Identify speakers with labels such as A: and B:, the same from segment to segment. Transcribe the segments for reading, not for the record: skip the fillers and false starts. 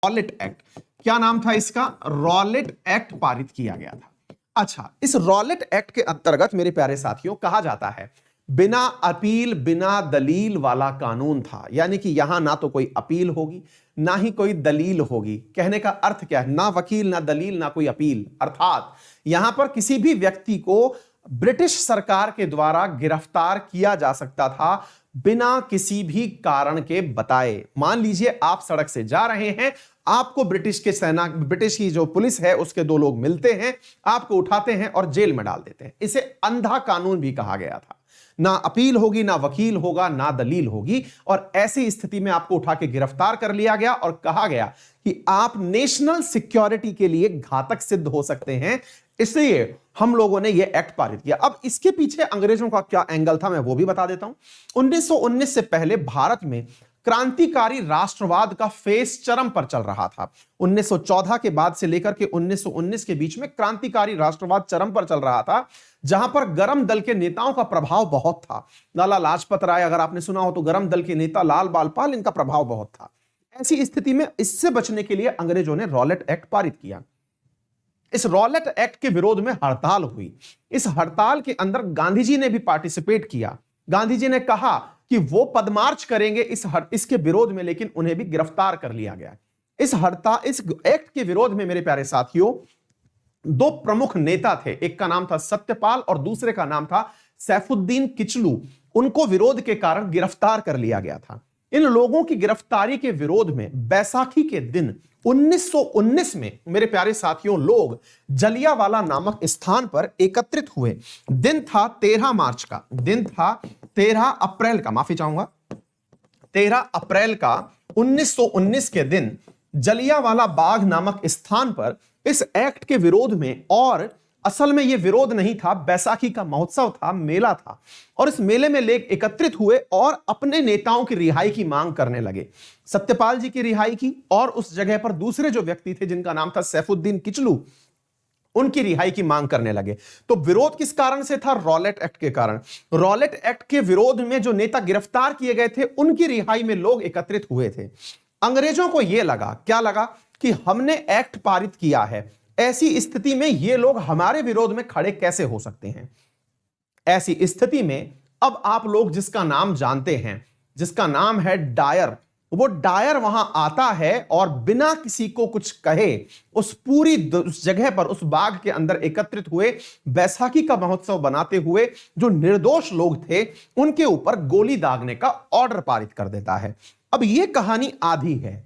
A: Rowlatt act. क्या नाम था इसका? रॉलेट एक्ट पारित किया गया था। अच्छा, इस रॉलेट एक्ट के अंतर्गत मेरे प्यारे साथियों कहा जाता है बिना अपील बिना दलील वाला कानून था, यानी कि यहां ना तो कोई अपील होगी ना ही कोई दलील होगी। कहने का अर्थ क्या है? ना वकील ना दलील ना कोई अपील, अर्थात यहां पर किसी भी व्यक्ति को ब्रिटिश सरकार के द्वारा गिरफ्तार किया जा सकता था बिना किसी भी कारण के बताए। मान लीजिए आप सड़क से जा रहे हैं, आपको ब्रिटिश की जो पुलिस है उसके दो लोग मिलते हैं, आपको उठाते हैं और जेल में डाल देते हैं। इसे अंधा कानून भी कहा गया था। ना अपील होगी, ना वकील होगा, ना दलील होगी, और ऐसी स्थिति में आपको उठा के गिरफ्तार कर लिया गया और कहा गया कि आप नेशनल सिक्योरिटी के लिए घातक सिद्ध हो सकते हैं, इसलिए हम लोगों ने यह एक्ट पारित किया। अब इसके पीछे अंग्रेजों का क्या एंगल था मैं वो भी बता देता हूं। 1919 से पहले भारत में क्रांतिकारी राष्ट्रवाद का फेस चरम पर चल रहा था। 1914 के बाद से लेकर के 1919 के बीच में क्रांतिकारी राष्ट्रवाद चरम पर चल रहा था, जहां पर गरम दल के नेताओं का प्रभाव बहुत था। लाला लाजपत राय, अगर आपने सुना हो तो, गरम दल के नेता लाल बाल पाल, इनका प्रभाव बहुत था। ऐसी स्थिति में इससे बचने के लिए अंग्रेजों ने रॉलेट एक्ट पारित किया। इस रॉलेट एक्ट के विरोध में हड़ताल हुई। इस हड़ताल के अंदर गांधी जी ने भी पार्टिसिपेट किया। गांधी जी ने कहा कि वो पदमार्च करेंगे इसके विरोध में, लेकिन उन्हें भी गिरफ्तार कर लिया गया। इस एक्ट के विरोध में मेरे प्यारे साथियों दो प्रमुख नेता थे, एक का नाम था सत्यपाल और दूसरे का नाम था सैफुद्दीन किचलू। उनको विरोध के कारण गिरफ्तार कर लिया गया था। इन लोगों की गिरफ्तारी के विरोध में बैसाखी के दिन 1919 में मेरे प्यारे साथियों लोग जलियांवाला नामक स्थान पर एकत्रित हुए। दिन था 13 मार्च का, दिन था 13 अप्रैल का, माफी चाहूंगा, 13 अप्रैल का 1919 के दिन जलियांवाला बाग नामक स्थान पर इस एक्ट के विरोध में, और असल में यह विरोध नहीं था, बैसाखी का महोत्सव था, मेला था, और इस मेले में लोग एकत्रित हुए और अपने नेताओं की रिहाई की मांग करने लगे। सत्यपाल जी की रिहाई की, और उस जगह पर दूसरे जो व्यक्ति थे जिनका नाम था सैफुद्दीन किचलू, उनकी रिहाई की मांग करने लगे। तो विरोध किस कारण से था? रॉलेट एक्ट के कारण। रॉलेट एक्ट के विरोध में जो नेता गिरफ्तार किए गए थे उनकी रिहाई में लोग एकत्रित हुए थे। अंग्रेजों को यह लगा, क्या लगा, कि हमने एक्ट पारित किया है, ऐसी स्थिति में ये लोग हमारे विरोध में खड़े कैसे हो सकते हैं। ऐसी स्थिति में अब आप लोग जिसका नाम जानते हैं, जिसका नाम है डायर, वो डायर वहां आता है और बिना किसी को कुछ कहे उस जगह पर, उस बाग के अंदर एकत्रित हुए, बैसाखी का महोत्सव बनाते हुए जो निर्दोष लोग थे उनके ऊपर गोली दागने का ऑर्डर पारित कर देता है। अब यह कहानी आधी है।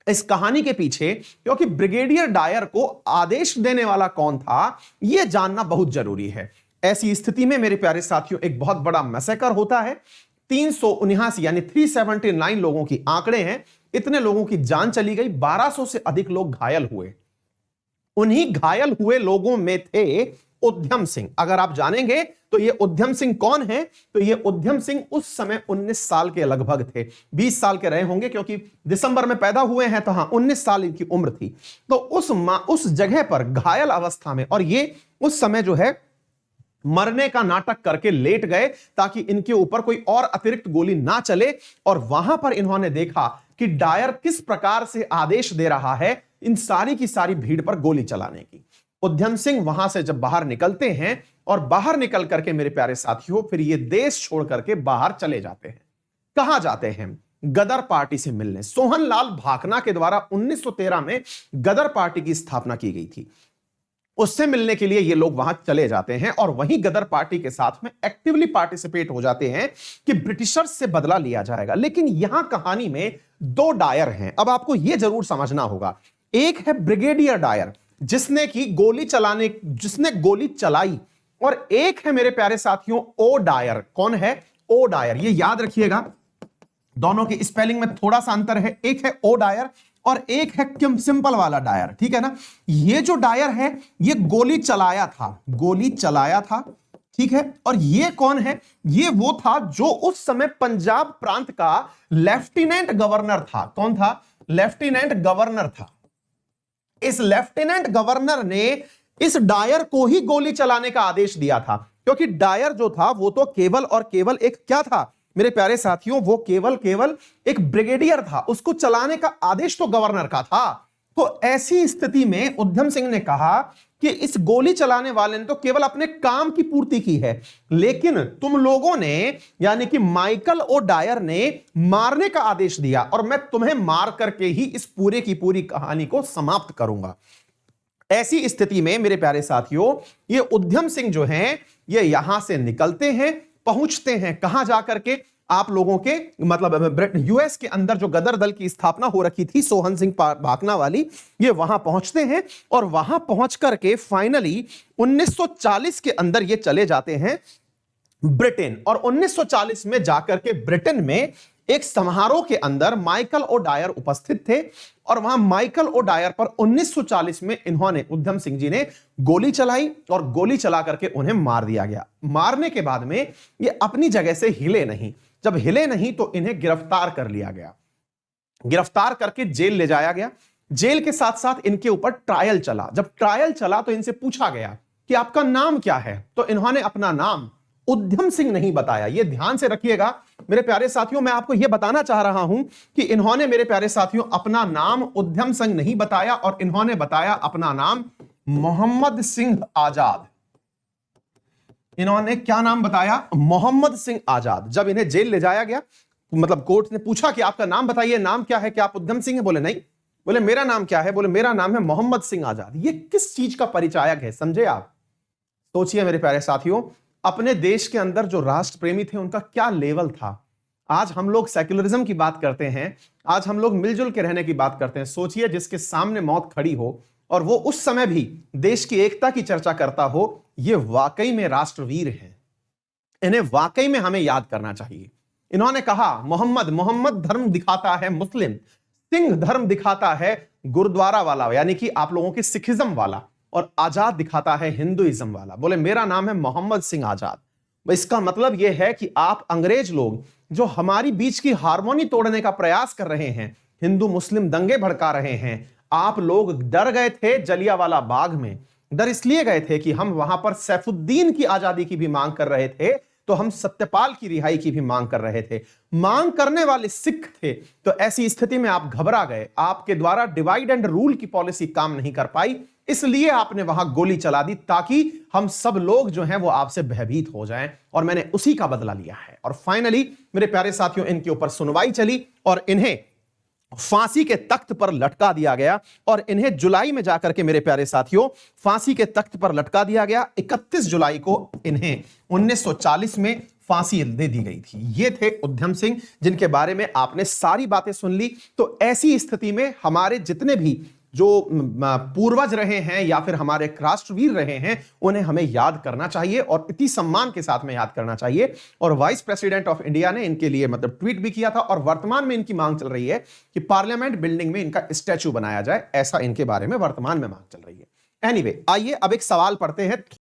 A: इस कहानी के पीछे, क्योंकि ब्रिगेडियर डायर को आदेश देने वाला कौन था यह जानना बहुत जरूरी है। ऐसी स्थिति में मेरे प्यारे साथियों एक बहुत बड़ा मैसेकर होता है। 379 यानी 379 लोगों की आंकड़े हैं, इतने लोगों की जान चली गई, 1200 से अधिक लोग घायल हुए। उन्हीं घायल हुए लोगों में थे उद्यम सिंह। अगर आप जानेंगे तो ये उद्यम सिंह कौन है, तो ये उद्यम सिंह उस समय 19 साल के लगभग थे, 20 साल के रहे होंगे क्योंकि दिसंबर में पैदा हुए हैं, तो हां 19 साल इनकी उम्र थी। तो उस जगह पर घायल अवस्था में, और ये उस समय जो है मरने का नाटक करके लेट गए ताकि इनके ऊपर कोई और अतिरिक्त गोली ना चले, और वहां पर इन्होंने देखा कि डायर किस प्रकार से आदेश दे रहा है इन सारी की सारी भीड़ पर गोली चलाने की। उद्यम सिंह वहां से जब बाहर निकलते हैं, और बाहर निकल करके मेरे प्यारे साथियों फिर ये देश छोड़ करके बाहर चले जाते हैं। कहां जाते हैं? गदर पार्टी से मिलने। सोहनलाल भाकना के द्वारा 1913 में गदर पार्टी की स्थापना की गई थी, उससे मिलने के लिए ये लोग वहां चले जाते हैं और वहीं गदर पार्टी के साथ में एक्टिवली पार्टिसिपेट हो जाते हैं कि ब्रिटिशर्स से बदला लिया जाएगा। लेकिन यहां कहानी में दो डायर हैं। अब आपको यह जरूर समझना होगा, एक है ब्रिगेडियर डायर जिसने गोली चलाई, और एक है मेरे प्यारे साथियों ओ डायर। कौन है? O Dyer. ये याद रखिएगा, दोनों की स्पेलिंग में थोड़ा सा अंतर है, एक है ओ डायर और एक है किम सिंपल वाला डायर, ठीक है ना। ये जो डायर है ये गोली चलाया था, ठीक है। और ये कौन है? ये वो था जो उस समय पंजाब प्रांत का लेफ्टिनेंट गवर्नर था। कौन था? लेफ्टिनेंट गवर्नर था। इस लेफ्टिनेंट गवर्नर ने इस डायर को ही गोली चलाने का आदेश दिया था, क्योंकि डायर जो था वो तो केवल और केवल एक क्या था? मेरे प्यारे साथियों, वो केवल एक ब्रिगेडियर था, उसको चलाने का आदेश तो गवर्नर का था। तो ऐसी स्थिति में उधम सिंह ने कहा कि इस गोली चलाने वाले ने तो केवल अपने काम की पूर्ति की है, लेकिन तुम लोगों ने, यानी कि माइकल ओ डायर ने मारने का आदेश दिया और मैं तुम्हें मार करके ही इस पूरे की पूरी कहानी को समाप्त करूंगा। ऐसी स्थिति में मेरे प्यारे साथियों, ये उधम सिंह जो हैं, ये यहां से निकलते हैं, पहुंचते हैं कहां जाकर के, आप लोगों के मतलब यूएस के अंदर जो गदर दल की स्थापना हो रखी थी सोहन सिंह भाकना वाली, ये वहां पहुंचते हैं और वहां पहुंच करके फाइनली 1940 के अंदर ये चले जाते हैं ब्रिटेन। और 1940 में जाकर के ब्रिटेन में एक समारोह के अंदर माइकल ओ डायर उपस्थित थे और वहां माइकल ओ डायर पर 1940 में इन्होंने, उधम सिंह जी ने गोली चलाई और गोली चला करके उन्हें मार दिया गया। मारने के बाद में ये अपनी जगह से हिले नहीं, जब हिले नहीं तो इन्हें गिरफ्तार कर लिया गया, गिरफ्तार करके जेल ले जाया गया। जेल के साथ साथ इनके ऊपर ट्रायल चला। जब ट्रायल चला तो इनसे पूछा गया कि आपका नाम क्या है, तो इन्होंने अपना नाम उधम सिंह नहीं बताया। यह ध्यान से रखिएगा मेरे प्यारे साथियों, मैं आपको यह बताना चाह रहा हूं कि इन्होंने, मेरे प्यारे साथियों, अपना नाम उधम सिंह नहीं बताया और इन्होंने बताया अपना नाम मोहम्मद सिंह आजाद। इन्होंने क्या नाम बताया? मोहम्मद सिंह आजाद। जब इन्हें जेल ले जाया गया, मतलब कोर्ट ने पूछा कि आपका नाम बताइए, नाम क्या है, क्या आप उधम सिंह हैं? बोले नहीं। बोले मेरा नाम क्या है? बोले मेरा नाम है मोहम्मद सिंह आजाद। ये किस चीज का परिचायक है, समझे आप? सोचिए मेरे प्यारे साथियों, अपने देश के अंदर जो राष्ट्र प्रेमी थे उनका क्या लेवल था। आज हम लोग सेक्युलरिज्म की बात करते हैं, आज हम लोग मिलजुल के रहने की बात करते हैं। सोचिए जिसके सामने मौत खड़ी हो और वो उस समय भी देश की एकता की चर्चा करता हो, ये वाकई में राष्ट्रवीर हैं। इन्हें वाकई में हमें याद करना चाहिए। इन्होंने कहा मोहम्मद धर्म दिखाता है मुस्लिम, सिंह धर्म दिखाता है गुरुद्वारा वाला, यानी कि आप लोगों के सिखिज्म वाला, और आजाद दिखाता है हिंदुइज्म वाला। बोले मेरा नाम है मोहम्मद सिंह आजाद। इसका मतलब यह है कि आप अंग्रेज लोग जो हमारी बीच की हार्मोनी तोड़ने का प्रयास कर रहे हैं, हिंदू मुस्लिम दंगे भड़का रहे हैं, आप लोग डर गए थे जलियांवाला बाग में। डर इसलिए गए थे कि हम वहां पर सैफुद्दीन की आजादी की भी मांग कर रहे थे, तो हम सत्यपाल की रिहाई की भी मांग कर रहे थे। मांग करने वाले सिख थे। तो ऐसी स्थिति में आप घबरा गए, आपके द्वारा डिवाइड एंड रूल की पॉलिसी काम नहीं कर पाई, इसलिए आपने वहां गोली चला दी ताकि हम सब लोग जो हैं वो आपसे भयभीत हो जाएं, और मैंने उसी का बदला लिया है। और फाइनली मेरे प्यारे साथियों, इनके ऊपर सुनवाई चली और इन्हें फांसी के तख्त पर लटका दिया गया। और इन्हें जुलाई में जाकर के मेरे प्यारे साथियों फांसी के तख्त पर लटका दिया गया। 31 जुलाई को इन्हें 1940 में फांसी दे दी गई थी। ये थे उधम सिंह, जिनके बारे में आपने सारी बातें सुन ली। तो ऐसी स्थिति में हमारे जितने भी जो पूर्वज रहे हैं या फिर हमारे राष्ट्रवीर रहे हैं, उन्हें हमें याद करना चाहिए और इतनी सम्मान के साथ में याद करना चाहिए। और वाइस प्रेसिडेंट ऑफ इंडिया ने इनके लिए मतलब ट्वीट भी किया था, और वर्तमान में इनकी मांग चल रही है कि पार्लियामेंट बिल्डिंग में इनका स्टैचू बनाया जाए, ऐसा इनके बारे में वर्तमान में मांग चल रही है। एनीवे, आइए अब एक सवाल पढ़ते हैं।